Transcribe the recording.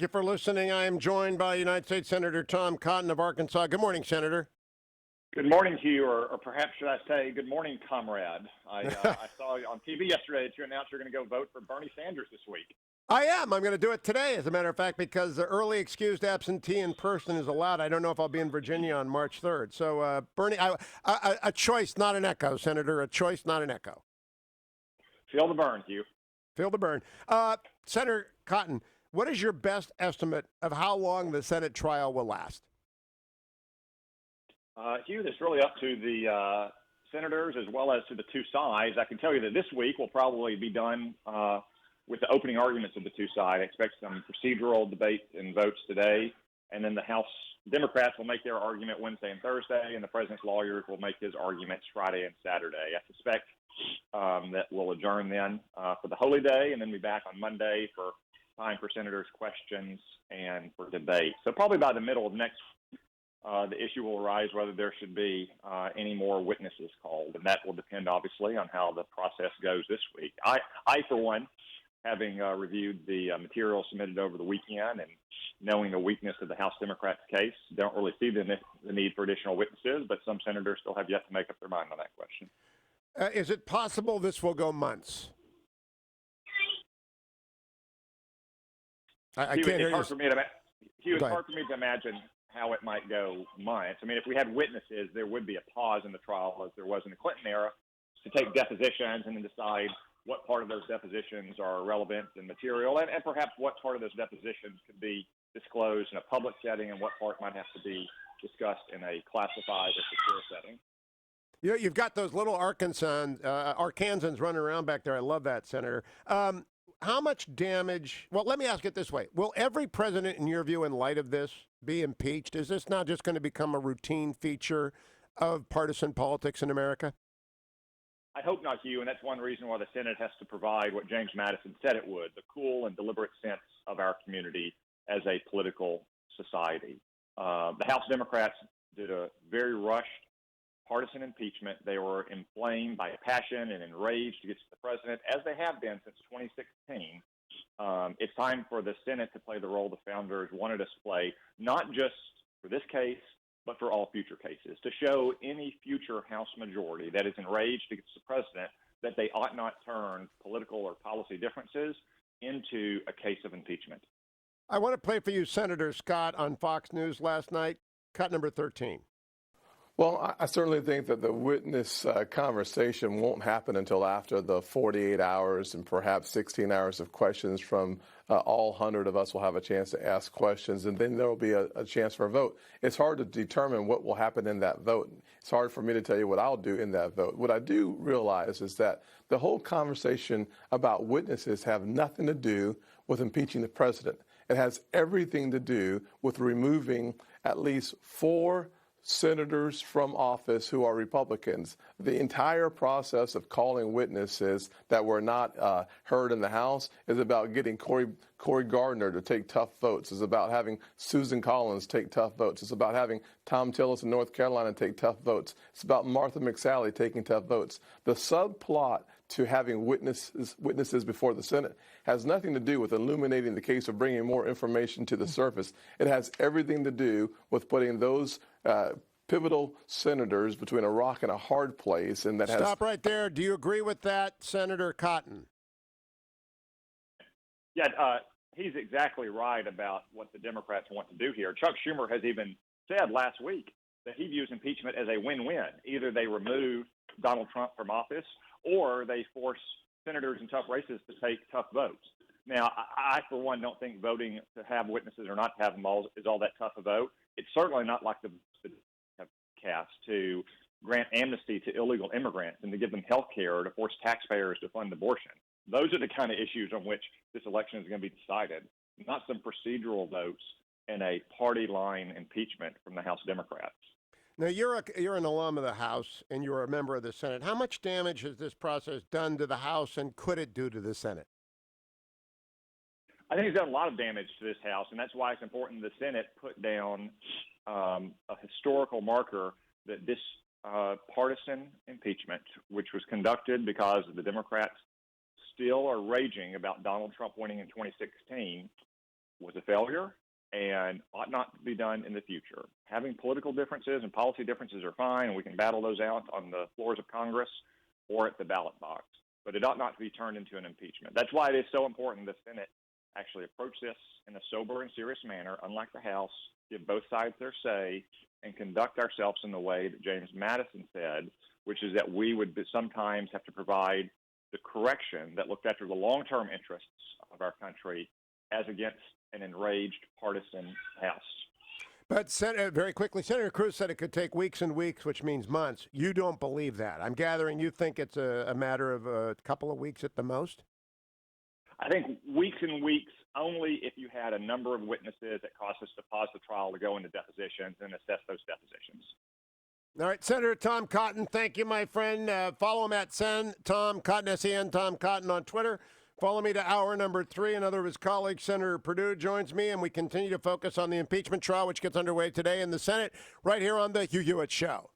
Thank you for listening. I am joined by United States Senator Tom Cotton of Arkansas. Good morning, Senator. Good morning to you, or perhaps should I say, good morning, comrade. I saw on TV yesterday that you announced you're going to go vote for Bernie Sanders this week. I am. I'm going to do it today, as a matter of fact, because the early excused absentee in person is allowed. I don't know if I'll be in Virginia on March 3rd. So, Bernie, a choice, not an echo, Senator. A choice, not an echo. Feel the burn, Hugh. Feel the burn. Senator Cotton, what is your best estimate of how long the Senate trial will last? Hugh, it's really up to the senators as well as to the two sides. I can tell you that this week will probably be done with the opening arguments of the two sides. I expect some procedural debate and votes today, and then the House Democrats will make their argument Wednesday and Thursday, and the president's lawyers will make his arguments Friday and Saturday. I suspect that we'll adjourn then for the holy day, and then be back on Monday for time for senators' questions and for debate. So probably by the middle of next week, the issue will arise whether there should be any more witnesses called, and that will depend, obviously, on how the process goes this week. I for one, having reviewed the material submitted over the weekend and knowing the weakness of the House Democrats' case, don't really see the need for additional witnesses, but some senators still have yet to make up their mind on that question. Is it possible this will go months? I can't hear you. It's hard for me to imagine how it might go months. I mean, if we had witnesses, there would be a pause in the trial, as there was in the Clinton era, to take depositions and then decide what part of those depositions are relevant and material, and perhaps what part of those depositions could be disclosed in a public setting and what part might have to be discussed in a classified or secure setting. You know, you've got those little Arkansans running around back there. I love that, Senator. How much damage? Well, let me ask it this way. Will every president, in your view, in light of this, be impeached? Is this now just going to become a routine feature of partisan politics in America? I hope not, Hugh, and that's one reason why the Senate has to provide what James Madison said it would, the cool and deliberate sense of our community as a political society. The House Democrats did a very rushed partisan impeachment. They were inflamed by passion and enraged against the president, as they have been since 2016. It's time for the Senate to play the role the founders wanted us to play, not just for this case, but for all future cases, to show any future House majority that is enraged against the president that they ought not turn political or policy differences into a case of impeachment. I want to play for you Senator Scott on Fox News last night, cut number 13. Well, I certainly think that the witness conversation won't happen until after the 48 hours and perhaps 16 hours of questions from all 100 of us will have a chance to ask questions, and then there will be a chance for a vote. It's hard to determine what will happen in that vote. It's hard for me to tell you what I'll do in that vote. What I do realize is that the whole conversation about witnesses have nothing to do with impeaching the president. It has everything to do with removing at least 4 senators from office who are Republicans. The entire process of calling witnesses that were not heard in the House is about getting Cory Gardner to take tough votes. It's about having Susan Collins take tough votes. It's about having Tom Tillis in North Carolina take tough votes. It's about Martha McSally taking tough votes. The subplot to having witnesses before the Senate has nothing to do with illuminating the case or bringing more information to the surface. It has everything to do with putting those pivotal senators between a rock and a hard place. And that Stop right there. Do you agree with that, Senator Cotton? Yeah, he's exactly right about what the Democrats want to do here. Chuck Schumer has even said last week that he views impeachment as a win-win. Either they remove Donald Trump from office or they force senators in tough races to take tough votes. Now, I for one, don't think voting to have witnesses or not to have them all is all that tough a vote. It's certainly not like the have cast to grant amnesty to illegal immigrants and to give them health care or to force taxpayers to fund abortion. Those are the kind of issues on which this election is going to be decided, not some procedural votes in a party line impeachment from the House Democrats. Now, you're an alum of the House and you're a member of the Senate. How much damage has this process done to the House, and could it do to the Senate? I think it's done a lot of damage to this House, and that's why it's important the Senate put down a historical marker that this partisan impeachment, which was conducted because the Democrats still are raging about Donald Trump winning in 2016, was a failure and ought not to be done in the future. Having political differences and policy differences are fine, and we can battle those out on the floors of Congress or at the ballot box. But it ought not to be turned into an impeachment. That's why it is so important the Senate actually approach this in a sober and serious manner, unlike the House, give both sides their say, and conduct ourselves in the way that James Madison said, which is that we would sometimes have to provide the correction that looked after the long-term interests of our country as against an enraged partisan House. But very quickly, Senator Cruz said it could take weeks and weeks, which means months. You don't believe that. I'm gathering you think it's a matter of a couple of weeks at the most? I think weeks and weeks only if you had a number of witnesses that caused us to pause the trial to go into depositions and assess those depositions. All right, Senator Tom Cotton, thank you, my friend. Follow him at Tom Cotton, SEN Tom Cotton on Twitter. Follow me to hour number 3. Another of his colleagues, Senator Perdue, joins me, and we continue to focus on the impeachment trial, which gets underway today in the Senate, right here on the Hugh Hewitt Show.